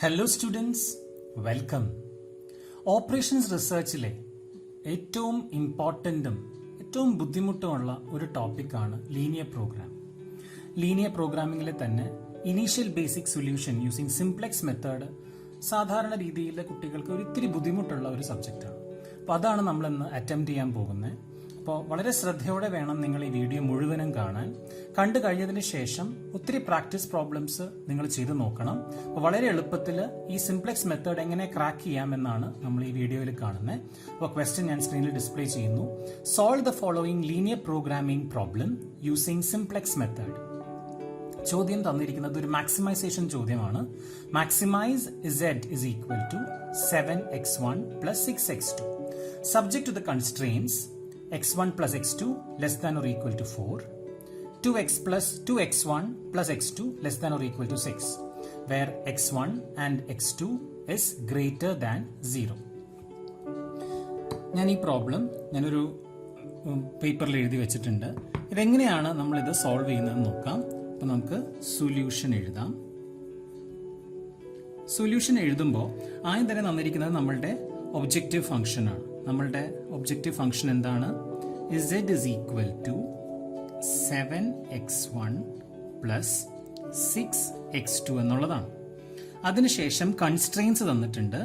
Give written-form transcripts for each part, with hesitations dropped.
Hello students, welcome. Operations റിസർച്ചിലെ ഏറ്റവും ഇമ്പോർട്ടൻറ്റും ഏറ്റവും ബുദ്ധിമുട്ടുമുള്ള ഒരു ടോപ്പിക്കാണ് ലീനിയർ പ്രോഗ്രാം. ലീനിയർ പ്രോഗ്രാമിങ്ങിലെ തന്നെ initial basic solution using simplex method സാധാരണ രീതിയിൽ കുട്ടികൾക്ക് ഒരിത്തിരി ബുദ്ധിമുട്ടുള്ള ഒരു സബ്ജക്റ്റാണ്. അപ്പോൾ അതാണ് നമ്മളിന്ന് അറ്റംപ്റ്റ് ചെയ്യാൻ പോകുന്നത്. അപ്പോൾ വളരെ ശ്രദ്ധയോടെ വേണം നിങ്ങൾ ഈ വീഡിയോ മുഴുവനും കാണാൻ. കണ്ടു കഴിഞ്ഞതിന് ശേഷം ഒത്തിരി പ്രാക്ടീസ് പ്രോബ്ലംസ് നിങ്ങൾ ചെയ്ത് നോക്കണം. അപ്പോൾ വളരെ എളുപ്പത്തിൽ ഈ സിംപ്ലെക്സ് മെത്തേഡ് എങ്ങനെ ക്രാക്ക് ചെയ്യാമെന്നാണ് നമ്മൾ ഈ വീഡിയോയിൽ കാണുന്നത്. അപ്പോൾ ക്വസ്റ്റ്യൻ ഞാൻ സ്ക്രീനിൽ ഡിസ്പ്ലേ ചെയ്യുന്നു. Solve the following linear programming problem using simplex method. ചോദ്യം തന്നിരിക്കുന്നത് ഒരു മാക്സിമൈസേഷൻ ചോദ്യമാണ്. Maximise z is equal to 7x1 plus 6x2. Subject to the constraints x1 plus x2 less than or equal to 4, 2x1 plus x2 less than or equal to 6, where x1 and x2 is greater than 0. ഞാൻ ഈ problem ഞാനൊരു പേപ്പറിൽ എഴുതി വെച്ചിട്ടുണ്ട്. ഇതെങ്ങനെയാണ് നമ്മളിത് solve ചെയ്യുന്നതെന്ന് നോക്കാം. അപ്പോൾ നമുക്ക് സൊല്യൂഷൻ എഴുതാം. സൊല്യൂഷൻ എഴുതുമ്പോൾ ആദ്യം തന്നെ തന്നിരിക്കുന്നത് നമ്മളുടെ ഒബ്ജക്റ്റീവ് ഫംഗ്ഷനാണ്. നമ്മളുടെ ഒബ്ജക്റ്റീവ് ഫംഗ്ഷൻ എന്താണ്? z is equal to 7x1 plus 6x2 എന്നുള്ളതാണ്. അതിനുശേഷം കൺസ്ട്രെയിൻസ് തന്നിട്ടുണ്ട്.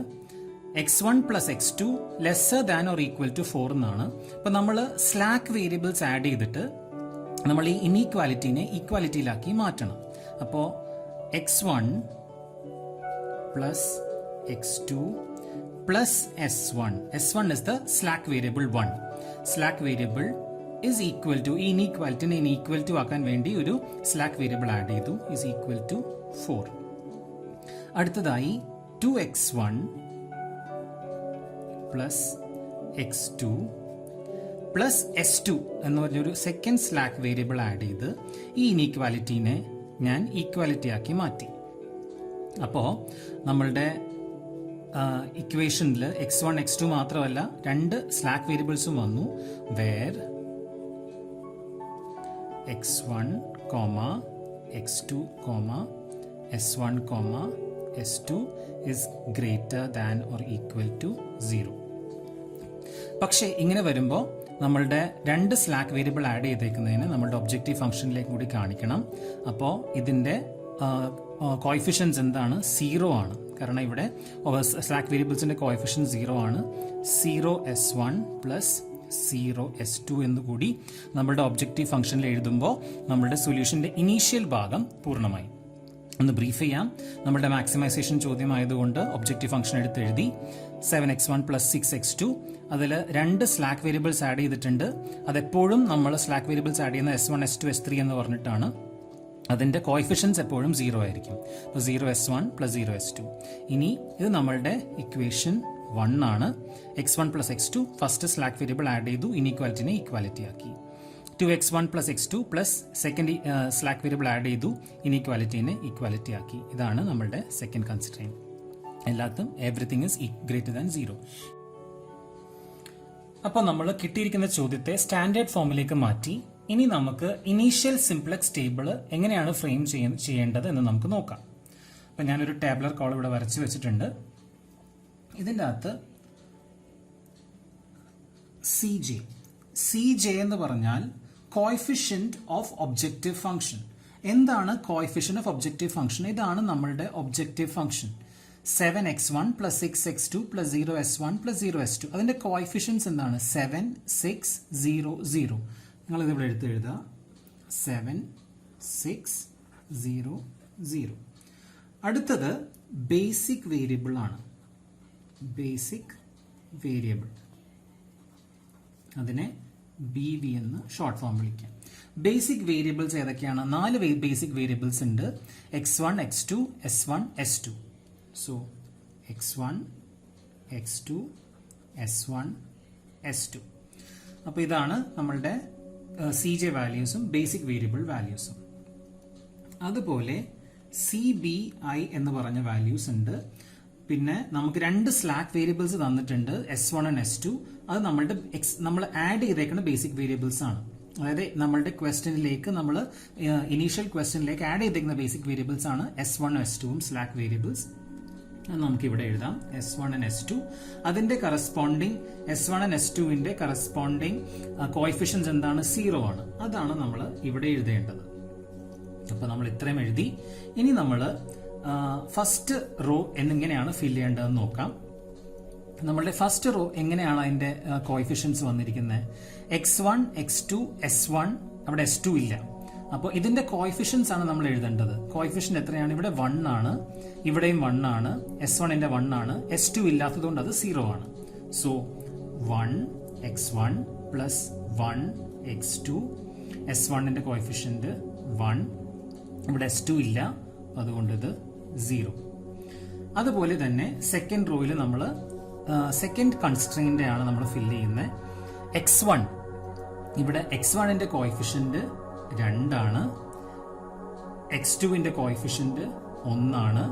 x1 plus x2 lesser than or equal to 4 എന്നാണ്. അപ്പം നമ്മൾ സ്ലാക്ക് വേരിയബിൾസ് ആഡ് ചെയ്തിട്ട് നമ്മൾ ഈ ഇനീക്വാലിറ്റീനെ ഈക്വാലിറ്റിയിലാക്കി മാറ്റണം. അപ്പോൾ x1 plus x2 plus s1. s1 is the slack variable 1. Slack variable is equal to ഈ inequality equal to ആക്കാൻ വേണ്ടി ഒരു slack variable ആഡ് ചെയ്തു. is equal to 4. അടുത്തതായി 2x1 plus x2 plus s2 എന്ന് പറഞ്ഞൊരു സെക്കൻഡ് സ്ലാക്ക് വേരിയബിൾ ആഡ് ചെയ്ത് ഈ ഇനീക്വാലിറ്റീനെ ഞാൻ ഈക്വാലിറ്റി ആക്കി മാറ്റി. അപ്പോൾ നമ്മളുടെ ഇക്വേഷനിൽ x1 x2 മാത്രമല്ല രണ്ട് സ്ലാക്ക് വേരിയബിൾസും വന്നു. Where x1, x2, s1, s2 is greater than or equal to 0. പക്ഷേ ഇങ്ങനെ വരുമ്പോൾ നമ്മളുടെ രണ്ട് സ്ലാക്ക് വേരിയബിൾ ആഡ് ചെയ്തേക്കുന്നതിന് നമ്മളുടെ ഒബ്ജക്റ്റീവ് ഫംഗ്ഷനിലേക്ക് കൂടി കാണിക്കണം. അപ്പോൾ ഇതിൻ്റെ കോയിഫിഷ്യൻസ് എന്താണ്? 0 ആണ്. കാരണം ഇവിടെ സ്ലാക്ക് വേരിയബിൾസിന്റെ കോയിഫിഷ്യൻ 0 ആണ്. 0s1 പ്ലസ് 0s2 എന്ന് കൂടി നമ്മളുടെ ഒബ്ജക്റ്റീവ് ഫംഗ്ഷനിൽ എഴുതുമ്പോൾ നമ്മളുടെ സൊല്യൂഷന്റെ ഇനീഷ്യൽ ഭാഗം പൂർണ്ണമായി. ഒന്ന് ബ്രീഫ് ചെയ്യാം. നമ്മുടെ മാക്സിമൈസേഷൻ ചോദ്യമായതുകൊണ്ട് ഒബ്ജക്റ്റീവ് ഫംഗ്ഷൻ എടുത്ത് എഴുതി. 7x1 പ്ലസ് 6x2 അതിൽ രണ്ട് സ്ലാക്ക് വേരിയബിൾസ് ആഡ് ചെയ്തിട്ടുണ്ട്. അതെപ്പോഴും നമ്മൾ സ്ലാക്ക് വേരിയബിൾസ് ആഡ് ചെയ്യുന്ന s1, s2, s3 എന്ന് പറഞ്ഞിട്ടാണ്. അതിൻ്റെ കോയിഫിഷ്യൻസ് എപ്പോഴും 0 ആയിരിക്കും. അപ്പോൾ 0s1 പ്ലസ് 0s2. ഇനി ഇത് നമ്മളുടെ ഇക്വേഷൻ 1 ആണ്. x1 plus x2 first slack variable add ചെയ്തു, ഇനീക്വാലിറ്റിനെ ഈക്വാലിറ്റി ആക്കി. 2x1 plus x2 plus second slack variable add ചെയ്തു, ഇനീക്വാലിറ്റിനെ ഈക്വാലിറ്റി ആക്കി. ഇതാണ് നമ്മളുടെ സെക്കൻഡ് കൺസ്ട്രെയിന്റ്. എല്ലാത്തും എവറിത്തിങ് ഇസ് ഗ്രേറ്റർ ദാൻ 0. അപ്പോൾ നമ്മൾ കിട്ടിയിരിക്കുന്ന ചോദ്യത്തെ സ്റ്റാൻഡേർഡ് ഫോമിലേക്ക് മാറ്റി. ഇനി നമുക്ക് ഇനീഷ്യൽ സിംപ്ലെക്സ് ടേബിൾ എങ്ങനെയാണ് ഫ്രെയിം ചെയ്യേണ്ടത് എന്ന് നമുക്ക് നോക്കാം. അപ്പം ഞാനൊരു ടേബിളർ കോളം ഇവിടെ വരച്ച് വെച്ചിട്ടുണ്ട്. ഇതിൻ്റെ അകത്ത് സി ജെ എന്ന് പറഞ്ഞാൽ കോയിഫിഷ്യന്റ് ഓഫ് ഒബ്ജക്റ്റീവ് ഫംഗ്ഷൻ. എന്താണ് കോയിഫിഷ്യന്റ് ഓഫ് ഒബ്ജക്റ്റീവ് ഫംഗ്ഷൻ? ഇതാണ് നമ്മളുടെ objective function. 7x1 plus 6x2 plus 0s1 plus 0s2. അതിന്റെ കോയിഫിഷ്യൻസ് എന്താണ്? 7, 6, 0, 0. നിങ്ങളിത് ഇവിടെ എഴുതുക. 7, 6, 0, 0. അടുത്തത് ബേസിക് വേരിയബിൾ ആണ്. ബേസിക് വേരിയബിൾ, അതിനെ BV എന്ന് ഷോർട്ട് ഫോം വിളിക്കാം. ബേസിക് വേരിയബിൾസ് ഏതൊക്കെയാണ്? 4 ബേസിക് വേരിയബിൾസ് ഉണ്ട്. x1, x2, s1, s2. So x1, x2, s1, s2. അപ്പോൾ ഇതാണ് നമ്മളുടെ CJ വാല്യൂസും ബേസിക് വേരിയബിൾ വാല്യൂസും. അതുപോലെ CBI എന്ന് പറഞ്ഞ വാല്യൂസ് ഉണ്ട്. പിന്നെ നമുക്ക് രണ്ട് സ്ലാക്ക് വേരിയബിൾസ് തന്നിട്ടുണ്ട്, s1 and s2. അത് നമ്മൾ ആഡ് ചെയ്തേക്കുന്ന ബേസിക് വേരിയബിൾസ് ആണ്. അതായത് നമ്മളുടെ ക്വസ്റ്റ്യനിലേക്ക് നമ്മൾ ഇനീഷ്യൽ ക്വസ്റ്റ്യനിലേക്ക് ആഡ് ചെയ്തേക്കുന്ന ബേസിക് വേരിയബിൾസ് ആണ് s1 s2 സ്ലാക്ക് വേരിയബിൾസ്. നമുക്ക് ഇവിടെ എഴുതാം S1 and S2. അതിന്റെ കറസ്പോണ്ടിങ് S1 and S2വിന്റെ കറസ്പോണ്ടിങ് കോഎഫിഷ്യൻസ് എന്താണ്? 0 ആണ്. അതാണ് നമ്മൾ ഇവിടെ എഴുതേണ്ടത്. അപ്പൊ നമ്മൾ ഇത്രയും എഴുതി. ഇനി നമ്മൾ ഫസ്റ്റ് റോ എങ്ങനെയാണ് ഫിൽ ചെയ്യേണ്ടതെന്ന് നോക്കാം. നമ്മളുടെ ഫസ്റ്റ് റോ എങ്ങനെയാണ് അതിന്റെ കോഎഫിഷ്യൻസ് വന്നിരിക്കുന്നത്? x1, x2, s1. അവിടെ s2 ഇല്ല. അപ്പോൾ ഇതിന്റെ കോഎഫിഷ്യൻസ് ആണ് നമ്മൾ എഴുതേണ്ടത്. കോഎഫിഷ്യന്റ് എത്രയാണ്? ഇവിടെ 1 ആണ്, ഇവിടെയും 1 ആണ്, s1ന്റെ 1 ആണ്, s2 ഇല്ലാത്തതുകൊണ്ട് അത് 0 ആണ്. So 1x1 plus 1x2, s1ന്റെ coefficient 1, ഇവിടെ s2 ഇല്ല, അതുകൊണ്ട് ഇത് 0. അതുപോലെ തന്നെ സെക്കൻഡ് റോയിൽ നമ്മൾ സെക്കൻഡ് കൺസ്ട്രെയിന്റ് ആണ് നമ്മൾ ഫിൽ ചെയ്യുന്നത്. x1, ഇവിടെ x1ന്റെ കോഎഫിഷ്യന്റ് 2 ആണ്, x2ന്റെ കോഎഫിഷ്യന്റ് 1 ആണ്,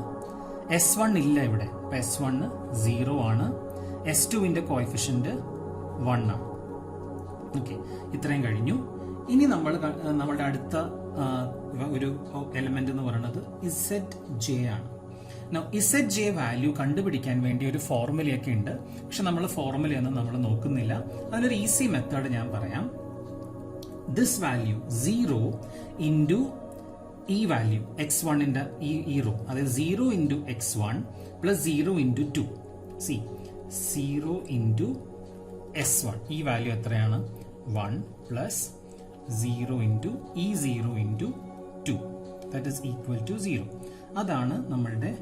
s1 ഇല്ല ഇവിടെ, അപ്പൊ s1 0 ആണ്, s2ന്റെ കോഎഫിഷ്യന്റ് 1 ആണ്. ഓക്കെ, ഇത്രയും കഴിഞ്ഞു. ഇനി നമ്മളുടെ അടുത്ത ഒരു എലിമെന്റ് എന്ന് പറയുന്നത് ZJ ആണ്. ZJ വാല്യൂ കണ്ടുപിടിക്കാൻ വേണ്ടി ഒരു ഫോർമുലയൊക്കെ ഉണ്ട്. പക്ഷെ നമ്മൾ ഫോർമുലയൊന്നും നമ്മൾ നോക്കുന്നില്ല. അതിനൊരു ഈസി മെത്തേഡ് ഞാൻ പറയാം. ദിസ് വാല്യൂ 0 ഇൻറ്റു ഈ വാല്യൂ x1ന്റെ ഈ റോ, അതായത് 0 into x1 plus 0 into 2. 0 into s1, ഈ വാല്യൂ എത്രയാണ്? 1 പ്ലസ് 0 ഇൻറ്റു ഈ 0 into 2, that is equal to 0. അതാണ് നമ്മളുടെ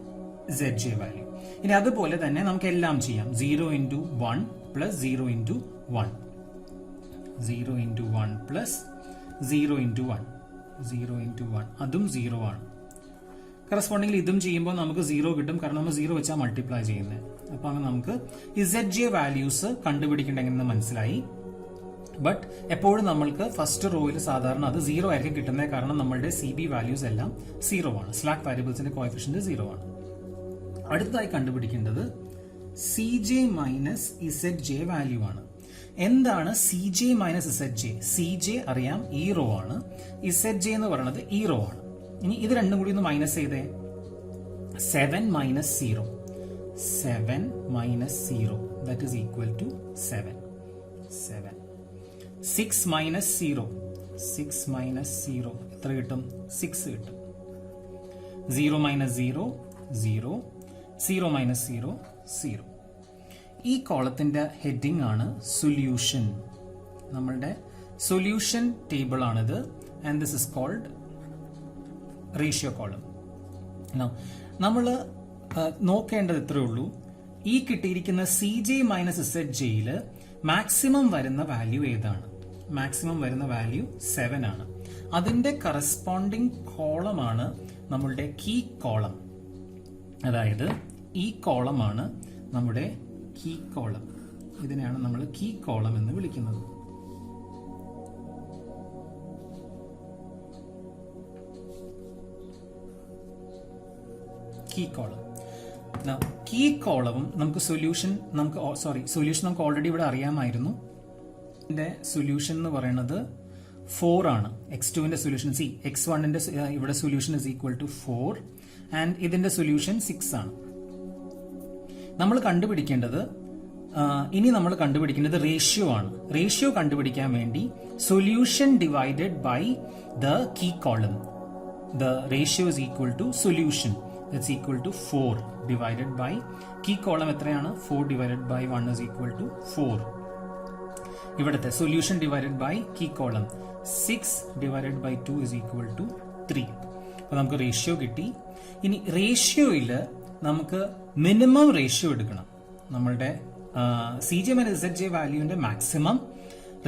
ZJ വാല്യൂ. ഇനി അതുപോലെ തന്നെ നമുക്ക് എല്ലാം ചെയ്യാം. 0 into 1 plus 0 into 1, 0 into 1 plus 0 into 1, 0 into 1, അതും 0 ആണ്. കറസ്പോണ്ടിങ്ങിൽ ഇതും ചെയ്യുമ്പോൾ നമുക്ക് 0 കിട്ടും, കാരണം നമ്മൾ 0 വെച്ചാൽ മൾട്ടിപ്ലൈ ചെയ്യുന്നത്. അപ്പൊ അങ്ങനെ നമുക്ക് ZJ വാല്യൂസ് കണ്ടുപിടിക്കേണ്ടെന്ന് മനസ്സിലായി. ബട്ട് എപ്പോഴും നമ്മൾക്ക് ഫസ്റ്റ് റോയിൽ സാധാരണ അത് 0 ആയിരിക്കും കിട്ടുന്നത്, കാരണം നമ്മളുടെ CB വാല്യൂസ് എല്ലാം 0 ആണ്. സ്ലാക്ക് വാരിയബിൾസിന്റെ കോഎഫിഷ്യന്റ് 0 ആണ്. അടുത്തതായി കണ്ടുപിടിക്കേണ്ടത് CJ മൈനസ് ZJ വാല്യൂ ആണ്. എന്താണ് CJ മൈനസ് ZJ? CJ അറിയാം, ഈ റോ ആണ്. ZJ എന്ന് പറയുന്നത് ഈ റോ ആണ്. ഇനി ഇത് രണ്ടും കൂടി ഒന്ന് മൈനസ് ചെയ്തേ. 7 minus 0, 7 minus 0, that is equal to 7. 6 minus 0, 6 minus 0 എത്ര കിട്ടും? 6 കിട്ടും. 0 മൈനസ് 0, 0, 0 മൈനസ് 0, 0. ഈ കോളത്തിന്റെ ഹെഡിങ് ആണ് സൊല്യൂഷൻ. നമ്മളുടെ സൊല്യൂഷൻ ടേബിൾ ആണിത്. And this is called ratio column. നമ്മൾ നോക്കേണ്ടത് ഇത്രയേ ഉള്ളൂ. ഈ കിട്ടിയിരിക്കുന്ന CJ മൈനസ് ZJയിൽ മാക്സിമം വരുന്ന വാല്യൂ ഏതാണ്? മാക്സിമം വരുന്ന വാല്യൂ 7 ആണ്. അതിന്റെ കറസ്പോണ്ടിങ് കോളമാണ് നമ്മളുടെ കീ കോളം. അതായത് ഈ കോളമാണ് നമ്മുടെ കീ കോളം. ഇതിനെയാണ് നമ്മൾ കീ കോളം എന്ന് വിളിക്കുന്നത്. Key column. കീ കോളവും നമുക്ക് സൊല്യൂഷൻ നമുക്ക് ഓൾറെഡി ഇവിടെ അറിയാമായിരുന്നു. ഇതിന്റെ സൊല്യൂഷൻ എന്ന് പറയുന്നത് 4 ആണ്. x2ന്റെ സൊല്യൂഷൻ x1ന്റെ ഇവിടെ solution is equal to 4 and ഇതിന്റെ സൊല്യൂഷൻ 6 ആണ്. നമ്മൾ കണ്ടുപിടിക്കേണ്ടത് റേഷ്യോ ആണ്. റേഷ്യോ കണ്ടുപിടിക്കാൻ വേണ്ടി solution divided by the key column. The ratio is equal to solution it's equal to 4 divided by key column എത്രയാണ്? 4 divided by 1 is equal to 4. ഇവിടുത്തെ solution divided by key column 6 divided by 2 is equal to 3. അപ്പൊ നമുക്ക് ratio കിട്ടി. ഇനി റേഷ്യോയിൽ നമുക്ക് minimum ratio എടുക്കണം. നമ്മളുടെ CJ minus ZJ വാല്യൂവിന്റെ maximum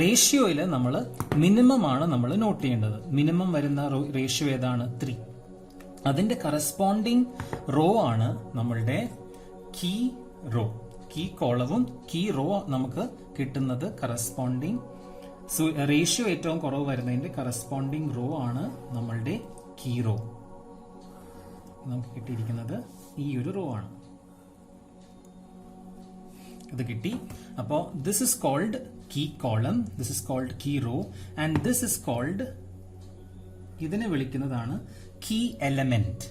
റേഷ്യോയിൽ നമ്മൾ മിനിമം ആണ് നമ്മൾ നോട്ട് ചെയ്യേണ്ടത്. മിനിമം വരുന്ന റേഷ്യോ ഏതാണ്? 3. അതിന്റെ കറസ്പോണ്ടിങ് റോ ആണ് നമ്മളുടെ കീ റോ. കീ കോളവും കീ റോ നമുക്ക് കിട്ടുന്നത് കറസ്പോണ്ടിങ് റേഷ്യോ ഏറ്റവും കുറവ് വരുന്നതിന്റെ കറസ്പോണ്ടിങ് റോ ആണ് നമ്മളുടെ കീ റോ. നമുക്ക് കിട്ടിയിരിക്കുന്നത് ഈ ഒരു റോ ആണ്. ഇത് കിട്ടി. അപ്പോൾ this is called key column, this is called key row and this is called, ഇതിനെ വിളിക്കുന്നതാണ് കീ എലമെന്റ്.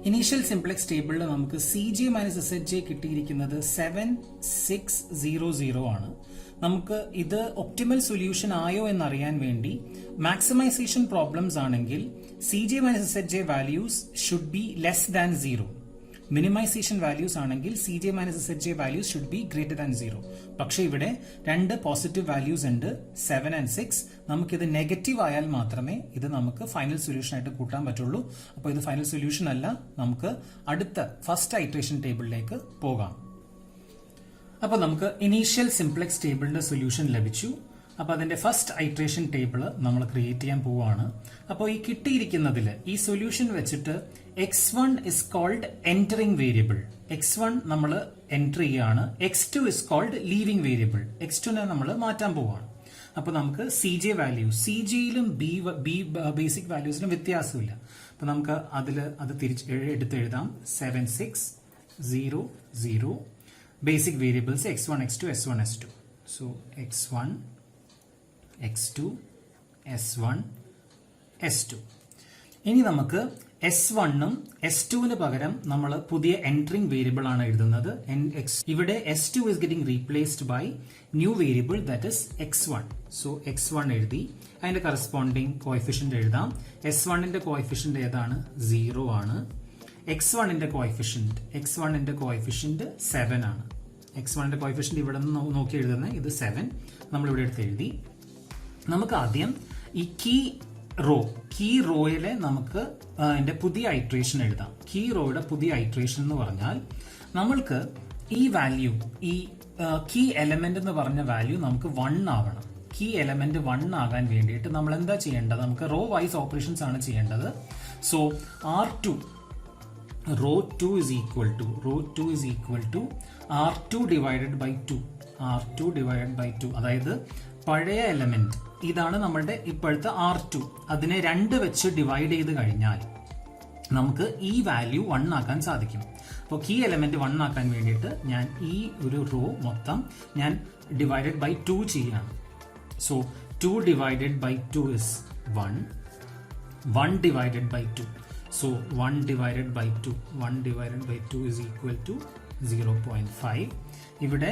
ഇനീഷ്യൽ സിംപ്ലക്സ് ടേബിളിൽ നമുക്ക് CJ - SHJ കിട്ടിയിരിക്കുന്നത് 7600 ആണ്. നമുക്ക് ഇത് ഒപ്റ്റിമൽ സൊല്യൂഷൻ ആയോ എന്നറിയാൻ വേണ്ടി മാക്സിമൈസേഷൻ പ്രോബ്ലംസ് ആണെങ്കിൽ CJ - SHJ values should be less than 0. Minimisation values ആണെങ്കിൽ CJ - SHJ values should be greater than 0. പക്ഷേ ഇവിടെ രണ്ട് പോസിറ്റീവ് വാല്യൂസ് ഉണ്ട്, 7 and 6. നമുക്കിത് നെഗറ്റീവ് ആയാൽ മാത്രമേ ഇത് നമുക്ക് ഫൈനൽ സൊല്യൂഷൻ ആയിട്ട് കൂട്ടാൻ പറ്റുള്ളൂ. അപ്പോൾ ഇത് ഫൈനൽ സൊല്യൂഷൻ അല്ല. നമുക്ക് അടുത്ത ഫസ്റ്റ് ഐട്രേഷൻ ടേബിളിലേക്ക് പോകാം. അപ്പോൾ നമുക്ക് ഇനീഷ്യൽ സിംപ്ലക്സ് ടേബിളിന്റെ സൊല്യൂഷൻ ലഭിച്ചു. അപ്പോൾ അതിന്റെ ഫസ്റ്റ് ഐട്രേഷൻ ടേബിൾ നമ്മൾ ക്രിയേറ്റ് ചെയ്യാൻ പോവുകയാണ്. അപ്പോൾ ഈ കിട്ടിയിരിക്കുന്നതിൽ ഈ സൊല്യൂഷൻ വെച്ചിട്ട് x1 is called entering variable. x1 നമ്മൾ എൻറ്റർ ചെയ്യുകയാണ്. x2 is called leaving variable. x2നെ നമ്മൾ മാറ്റാൻ പോവുകയാണ്. അപ്പോൾ നമുക്ക് CJ വാല്യൂ, CJയിലും ബി ബേസിക് വാല്യൂസിലും വ്യത്യാസമില്ല. അപ്പോൾ നമുക്ക് അത് എടുത്തെഴുതാം. 7600 basic variables x1, x2, s1, s2. So x1, x2, s1, s2. ഇനി നമുക്ക് S1ഉം S2ന് പകരം നമ്മൾ പുതിയ എൻട്രിംഗ് വേരിയബിൾ ആണ് എഴുതുന്നത്. ഇവിടെ S2 is getting replaced by new variable that is x1. So x1 എഴുതി. അതിന്റെ കറസ്പോണ്ടിങ് കോഎഫിഷ്യന്റ് എഴുതാം. S1ന്റെ കോഎഫിഷ്യന്റ് ഏതാണ്? 0 ആണ്. x1ന്റെ കോഎഫിഷ്യന്റ് 7 ആണ്. x1ന്റെ കോഎഫിഷ്യന്റ് ഇവിടെ നിന്ന് നോക്കി എഴുതുന്നത് ഇത് 7. നമ്മൾ ഇവിടെ എടുത്ത് എഴുതി. നമുക്ക് ആദ്യം ഈ കീ റോയിലെ നമുക്ക് അതിന്റെ പുതിയ ഐട്രേഷൻ എഴുതാം. കീ റോയുടെ പുതിയ ഐട്രേഷൻ എന്ന് പറഞ്ഞാൽ നമ്മൾക്ക് ഈ വാല്യൂ, ഈ കീ എലമെന്റ് എന്ന് പറഞ്ഞ വാല്യൂ നമുക്ക് 1 ആവണം. കീ എലമെന്റ് 1 ആകാൻ വേണ്ടിയിട്ട് നമ്മൾ എന്താ ചെയ്യേണ്ടത്? നമുക്ക് റോ വൈസ് ഓപ്പറേഷൻസ് ആണ് ചെയ്യേണ്ടത്. So row 2 is equal to R2 divided by 2. അതായത് പഴയ എലമെന്റ് ഇതാണ് നമ്മളുടെ ഇപ്പോഴത്തെ R2. അതിനെ 2 വെച്ച് ഡിവൈഡ് ചെയ്ത് കഴിഞ്ഞാൽ നമുക്ക് ഈ വാല്യൂ 1 ആക്കാൻ സാധിക്കും. അപ്പോൾ കീ എലമെന്റ് 1 ആക്കാൻ വേണ്ടിയിട്ട് ഞാൻ ഈ ഒരു റോ മൊത്തം ഞാൻ ഡിവൈഡഡ് ബൈ 2 ചെയ്യാണ്. So 2 divided by 2 is 1. 1 divided by 2. So 1 divided by 2 is equal to 0.5. ഇവിടെ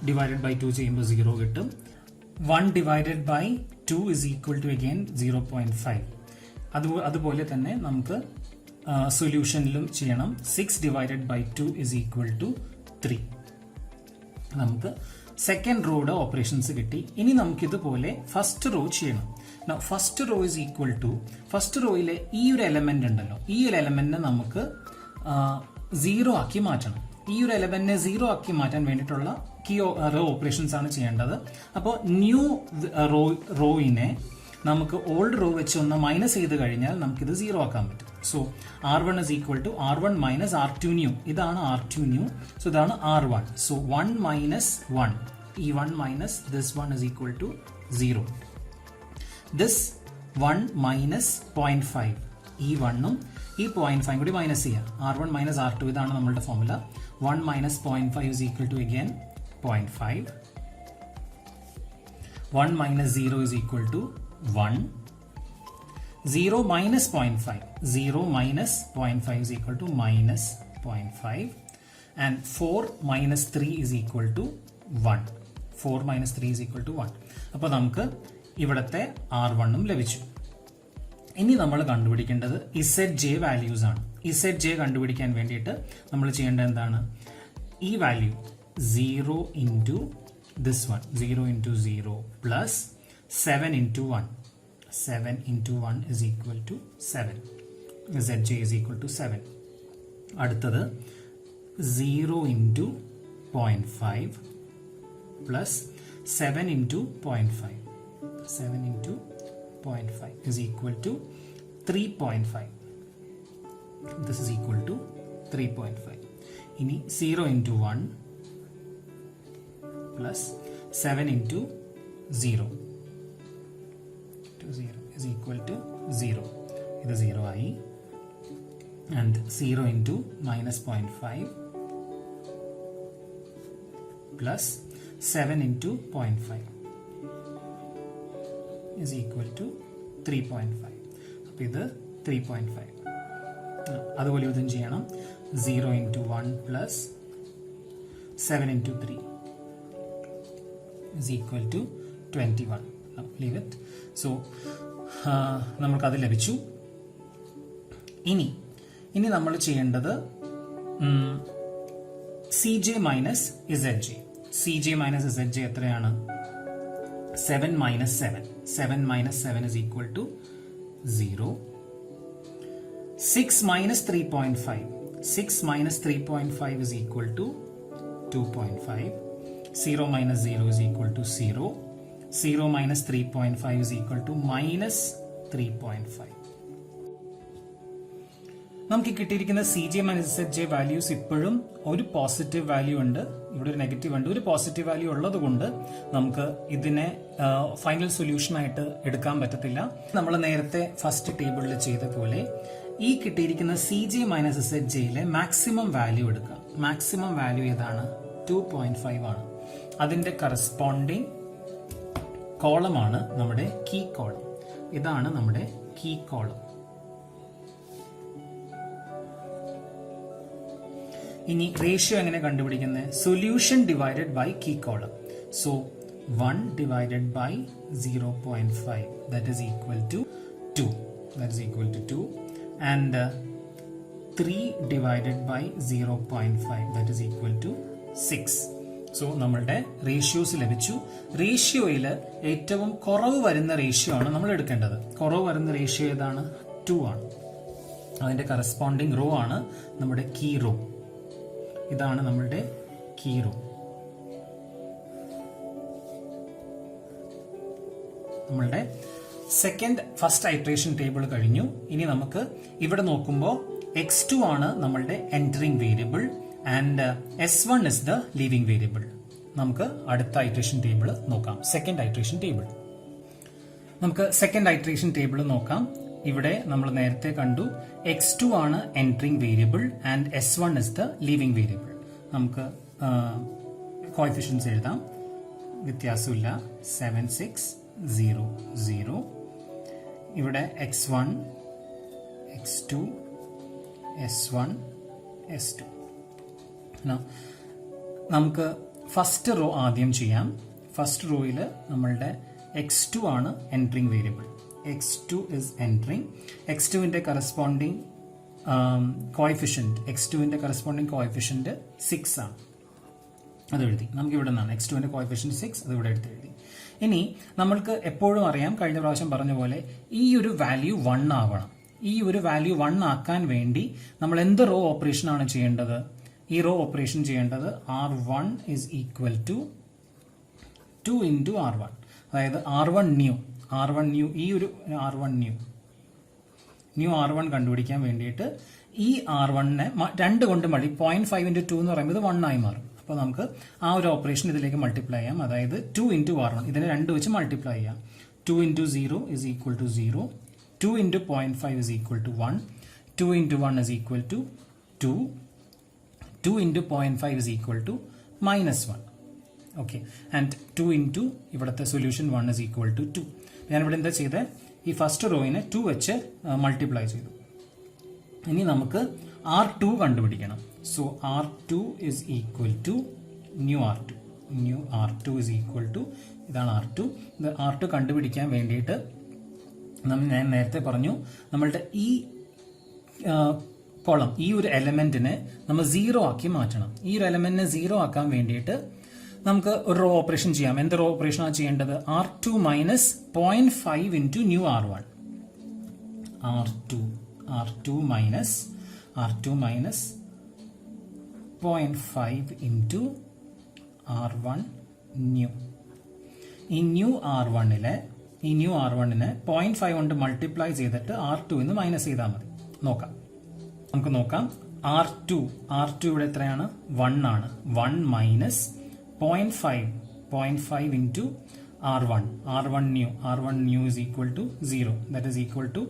divided by 2 ചെയ്യുമ്പോൾ 0 കിട്ടും. 1 divided by 2 is equal to again 0.5. അതുപോലെ തന്നെ നമുക്ക് സൊല്യൂഷനിലും ചെയ്യണം. 6 divided by 2 is equal to 3. നമുക്ക് സെക്കൻഡ് റോയുടെ ഓപ്പറേഷൻസ് കിട്ടി. ഇനി നമുക്ക് ഇതുപോലെ ഫസ്റ്റ് റോ ചെയ്യണം. First row is equal to first റോയിലെ ഈ ഒരു എലമെന്റ് ഉണ്ടല്ലോ, ഈ ഒരു എലമെന്റിനെ നമുക്ക് 0 ആക്കി മാറ്റണം. ഈ ഒരു എലമെന്റിനെ 0 ആക്കി മാറ്റാൻ വേണ്ടിയിട്ടുള്ള റോ ഓപ്പറേഷൻസ് ആണ് ചെയ്യേണ്ടത്. അപ്പോൾ ന്യൂ റോയിനെ നമുക്ക് ഓൾഡ് റോ വെച്ച് ഒന്ന് മൈനസ് ചെയ്ത് കഴിഞ്ഞാൽ നമുക്കിത് 0 ആക്കാൻ പറ്റും. So R1 is equal to R1 minus R2 new. ഇതാണ് R2 new. സോ ഇതാണ് R1. So 1 minus 1. ഈ 1 minus this 1 is equal to 0. This 1 minus 0.5. ഈ 1ഉം ഈ 0.5 കൂടി മൈനസ് ചെയ്യാം. R1 minus R2 ഇതാണ് നമ്മളുടെ formula. 1 minus 0.5 is equal to again 0.5. 1 minus 0 is equal to 1. 0 minus 0.5. 0 minus 0.5 is equal to minus 0.5. And 4 minus 3 is equal to 1. 4 minus 3 is equal to 1. അപ്പോൾ നമുക്ക് ഇവിടത്തെ R1ഉം ലഭിച്ചു. ഇനി നമ്മൾ കണ്ടുപിടിക്കേണ്ടത് ZJ വാല്യൂസ് ആണ്. ZJ കണ്ടുപിടിക്കാൻ വേണ്ടിയിട്ട് നമ്മൾ ചെയ്യേണ്ടത് എന്താണ്? ഈ value 0 into this one, 0 into 0 plus 7 into 1. 7 into 1 is equal to 7. ZJ is equal to 7. അടുത്തത് 0 into 0.5 plus 7 into 0.5. 7 into 0.5 is equal to 3.5. This is equal to 3.5. ഇനി 0 into 1 plus 7 into 0 is equal to 0. ഇത് 0 ആയി. And 0 into minus 0.5 plus 7 into 0.5 is equal to 3.5. അപ്പോൾ ഇത് 3.5. അതുപോലെ ഇതും ചെയ്യണം. 0 into 1 plus 7 into 3 is equal to 21. Now leave it. So നമുക്കത് ലഭിച്ചു. ഇനി നമ്മൾ ചെയ്യേണ്ടത് CJ minus ZJ. CJ minus ZJ എത്രയാണ്? 7 minus 7. 7 minus 7 is equal to 0. 6 minus 3.5. 6 minus 3.5 is equal to 2.5. 0 minus 0 is equal to 0. 0 minus 3.5 is equal to minus 3.5. നമുക്ക് കിട്ടിയിരിക്കുന്ന CJ minus ZJ values ഇപ്പോഴും ഒരു പോസിറ്റീവ് വാല്യൂ ഉണ്ട്, ഇവിടെ ഒരു negative ഉണ്ട്. ഒരു പോസിറ്റീവ് വാല്യൂ ഉള്ളത് കൊണ്ട് നമുക്ക് ഇതിനെ ഫൈനൽ സൊല്യൂഷൻ ആയിട്ട് എടുക്കാൻ പറ്റത്തില്ല. നമ്മൾ നേരത്തെ ഫസ്റ്റ് ടേബിളിൽ ചെയ്ത പോലെ ഈ കിട്ടിയിരിക്കുന്ന CJ minus ZJയിലെ മാക്സിമം വാല്യൂ എടുക്കാം. മാക്സിമം വാല്യൂ ഏതാണ്? 2.5 ആണ്. അതിന്റെ കറസ്പോണ്ടിങ് കോളമാണ് നമ്മുടെ കീ കോളം. ഇതാണ് നമ്മുടെ കീ കോളം. ഇനി റേഷ്യോ എങ്ങനെ കണ്ടുപിടിക്കുന്നത്? Solution divided by key column. So 1 divided by 0.5 that is equal to 2. That is equal to 2. And 3 divided by 0.5 that is equal to 6. So നമ്മളുടെ റേഷ്യോസ് ലഭിച്ചു. റേഷ്യോയിൽ ഏറ്റവും കുറവ് വരുന്ന റേഷ്യോ ആണ് നമ്മൾ എടുക്കേണ്ടത്. കുറവ് വരുന്ന റേഷ്യോ ഏതാണ്? 2 ആണ്. അതിന്റെ കറസ്പോണ്ടിങ് റോ ആണ് നമ്മുടെ കീ റോ. ഇതാണ് നമ്മളുടെ കീ റോ. നമ്മളുടെ ഫസ്റ്റ് ഐട്രേഷൻ ടേബിൾ കഴിഞ്ഞു. ഇനി നമുക്ക് ഇവിടെ നോക്കുമ്പോൾ x2 ആണ് നമ്മളുടെ entering variable and S1 is the leaving variable. നമുക്ക് അടുത്ത ഐട്രേഷൻ ടേബിൾ നോക്കാം. Second iteration table. നമുക്ക് സെക്കൻഡ് ഐട്രേഷൻ ടേബിൾ നോക്കാം. ഇവിടെ നമ്മൾ നേരത്തെ കണ്ടു x2 ആണ് entering variable and S1 is the leaving variable. നമുക്ക് കോഎഫിഷ്യൻസ് എഴുതാം. വ്യത്യാസമില്ല. 7 6 0 0. ഇവിടെ x1 x2 S1 S2. നമുക്ക് ഫസ്റ്റ് റോ ആദ്യം ചെയ്യാം. ഫസ്റ്റ് റോയിൽ നമ്മളുടെ x2 ആണ് entering variable. x2 is entering. x2ന്റെ കറസ്പോണ്ടിങ് കോഎഫിഷ്യന്റ് x2ന്റെ കറസ്പോണ്ടിങ് കോഎഫിഷ്യന്റ് 6 ആണ്. അത് എഴുതി. നമുക്ക് ഇവിടെ നിന്നാണ് x2ന്റെ കോഎഫിഷ്യന്റ് 6. അത് ഇവിടെ എടുത്ത് എഴുതി. ഇനി നമ്മൾക്ക് എപ്പോഴും അറിയാം, കഴിഞ്ഞ പ്രാവശ്യം പറഞ്ഞ പോലെ ഈ ഒരു വാല്യൂ 1 ആവണം. ഈ ഒരു വാല്യൂ 1 ആക്കാൻ വേണ്ടി നമ്മൾ എന്ത് റോ ഓപ്പറേഷൻ ആണ് ചെയ്യേണ്ടത്? ഈ റോ ഓപ്പറേഷൻ ചെയ്യേണ്ടത് R1 is equal to 2 into R1. അതായത് R1 new ഈ ഒരു R1 ന്യൂ R1 കണ്ടുപിടിക്കാൻ വേണ്ടിയിട്ട് ഈ R1നെ 2 കൊണ്ട് 0.5 into 2 എന്ന് പറയുമ്പോൾ 1 ആയി മാറും. അപ്പോൾ നമുക്ക് ആ ഒരു ഓപ്പറേഷൻ ഇതിലേക്ക് മൾട്ടിപ്ലൈ ചെയ്യാം. അതായത് 2 into R1 ഇതിനെ 2 വെച്ച് മൾട്ടിപ്ലൈ ചെയ്യാം. 2 into 0 is equal to 0. 2 into 0.5 is equal to 1. 2 into 1 is equal to 2. 2 into 0.5 is equal to minus 1. Okay. And 2 into ഇവിടുത്തെ സൊല്യൂഷൻ 1 is equal to 2. ഞാനിവിടെ എന്താ ചെയ്തത്? ഈ ഫസ്റ്റ് റോയിനെ 2 വെച്ച് മൾട്ടിപ്ലൈ ചെയ്തു. ഇനി നമുക്ക് R2 കണ്ടുപിടിക്കണം. So R2 is equal to new R2 is equal to ഇതാണ് R2. R2 കണ്ടുപിടിക്കാൻ വേണ്ടിയിട്ട് ഞാൻ നേരത്തെ പറഞ്ഞു നമ്മളുടെ ഈ കോളം, ഈ ഒരു എലമെന്റിനെ നമ്മൾ 0 ആക്കി മാറ്റണം. ഈ ഒരു എലമെന്റിനെ 0 ആക്കാൻ വേണ്ടിയിട്ട് നമുക്ക് ഒരു റോ ഓപ്പറേഷൻ ചെയ്യാം. എന്ത് റോ ഓപ്പറേഷൻ ആണ് ചെയ്യേണ്ടത്? R2 minus 0.5 into new R1. R2 minus 0.5 into R1 new. ഈ ന്യൂ R1നെ 0.5 കൊണ്ട് മൾട്ടിപ്ലൈ ചെയ്തിട്ട് R2 എന്ന് മൈനസ് ചെയ്താൽ മതി. നമുക്ക് നോക്കാം. R2 ഇവിടെ എത്രയാണ്? 1 ആണ്. 1 minus 0.5 into R1 new is equal to 0. That is equal to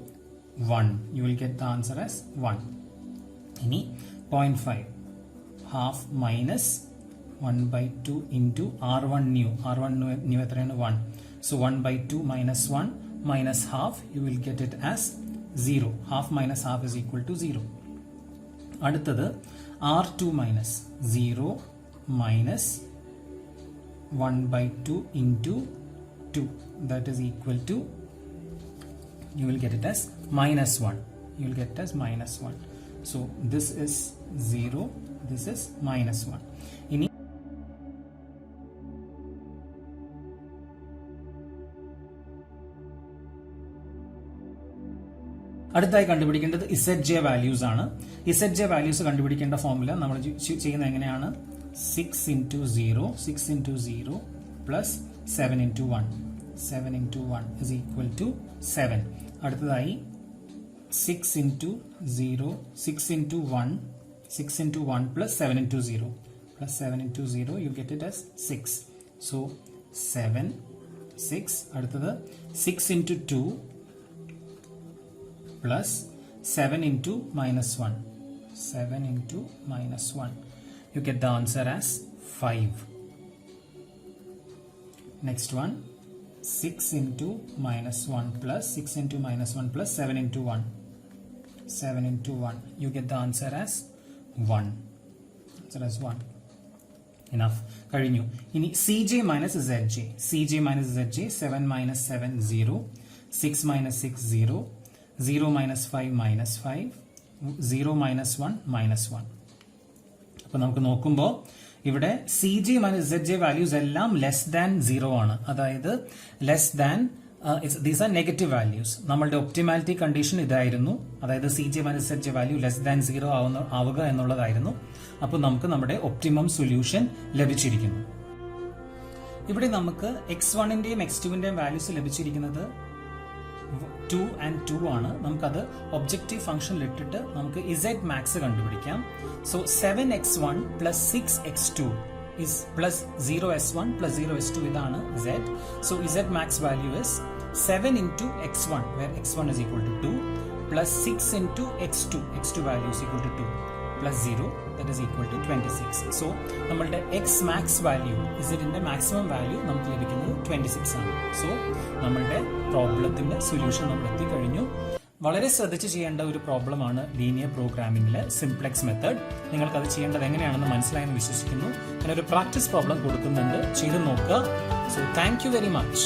1. You will get the answer as 1. ഇനി 0.5 half minus 1/2 into R1 new എത്രയാണ്? 1. So 1/2 minus 1 minus half, you will get it as 0. Half minus half is equal to 0. അടുത്തത് R2 minus 0 minus 1/2 into 2, that is equal to, you will get it as minus 1. You will get it as minus 1. So this is 0, this is minus 1. ഇനി അടുത്തായി കണ്ടുപിടിക്കേണ്ടത് ZJ values ആണ്. ZJ values കണ്ടുപിടിക്കേണ്ട formula നമ്മൾ ചെയ്യുന്നത് എങ്ങനെയാണ്? 6 into 0 plus 7 into 1. 7 into 1 is equal to 7. അടുത്തതായി 6 into 0, 6 into 1, 6 into 1 plus 7 into 0. Plus 7 into 0, you get it as 6. So 7, 6. അടുത്തത് 6 into 2 plus 7 into minus 1. 7 into minus 1. You get the answer as 5. Next one, 6 into minus 1 plus 6 into minus 1 plus 7 into 1. 7 into 1. You get the answer as 1. Answer as 1. Enough. കഴിഞ്ഞു. ഇനി CJ minus ZJ. CJ minus ZJ. 7 minus 7 0. 6 minus 6 0. 0 minus 5 minus 5. 0 minus 1 minus 1. അപ്പോൾ നമുക്ക് നോക്കുമ്പോൾ ഇവിടെ CJ minus ZJ values എല്ലാം less than 0 ആണ്. അതായത് less than, these are negative values. നമ്മളുടെ ഒപ്റ്റിമാലിറ്റി കണ്ടീഷൻ ഇതായിരുന്നു. അതായത് CJ minus ZJ value less than 0 ആവുക എന്നുള്ളതായിരുന്നു. അപ്പോൾ നമുക്ക് നമ്മുടെ ഒപ്റ്റിമം സൊല്യൂഷൻ ലഭിച്ചിരിക്കുന്നു. ഇവിടെ നമുക്ക് x1ന്റെയും x2ന്റെയും വാല്യൂസ് ലഭിച്ചിരിക്കുന്നത് 2 and 2 ആണ്. നമുക്കത് ഒബ്ജക്റ്റീവ് ഫംഗ്ഷനിൽ ഇട്ടിട്ട് നമുക്ക് Z മാക്സ് കണ്ടുപിടിക്കാം. So 7x1 plus 6x2 is plus 0s1 plus 0s2, ഇതാണ് Z. So Z max value is 7 into x1, where x1 is equal to 2, plus 6 into x2, x2 value is equal to 2, plus 0, that is equal to 26. So നമ്മളുടെ x max value, Zന്റെ maximum value നമുക്ക് ലഭിക്കുന്നത് 26 ആണ്. So നമ്മളുടെ പ്രോബ്ലത്തിന്റെ solution നമ്മൾ എത്തിക്കഴിഞ്ഞു. വളരെ ശ്രദ്ധിച്ച് ചെയ്യേണ്ട ഒരു പ്രോബ്ലമാണ് ലീനിയർ പ്രോഗ്രാമിംഗിലെ സിംപ്ലെക്സ് മെത്തേഡ്. നിങ്ങൾക്കത് ചെയ്യേണ്ടത് എങ്ങനെയാണെന്ന് മനസ്സിലായെന്ന് വിശ്വസിക്കുന്നു. ഞാനൊരു പ്രാക്ടീസ് പ്രോബ്ലം കൊടുക്കുന്നുണ്ട്, ചെയ്ത് നോക്കുക. So thank you very much.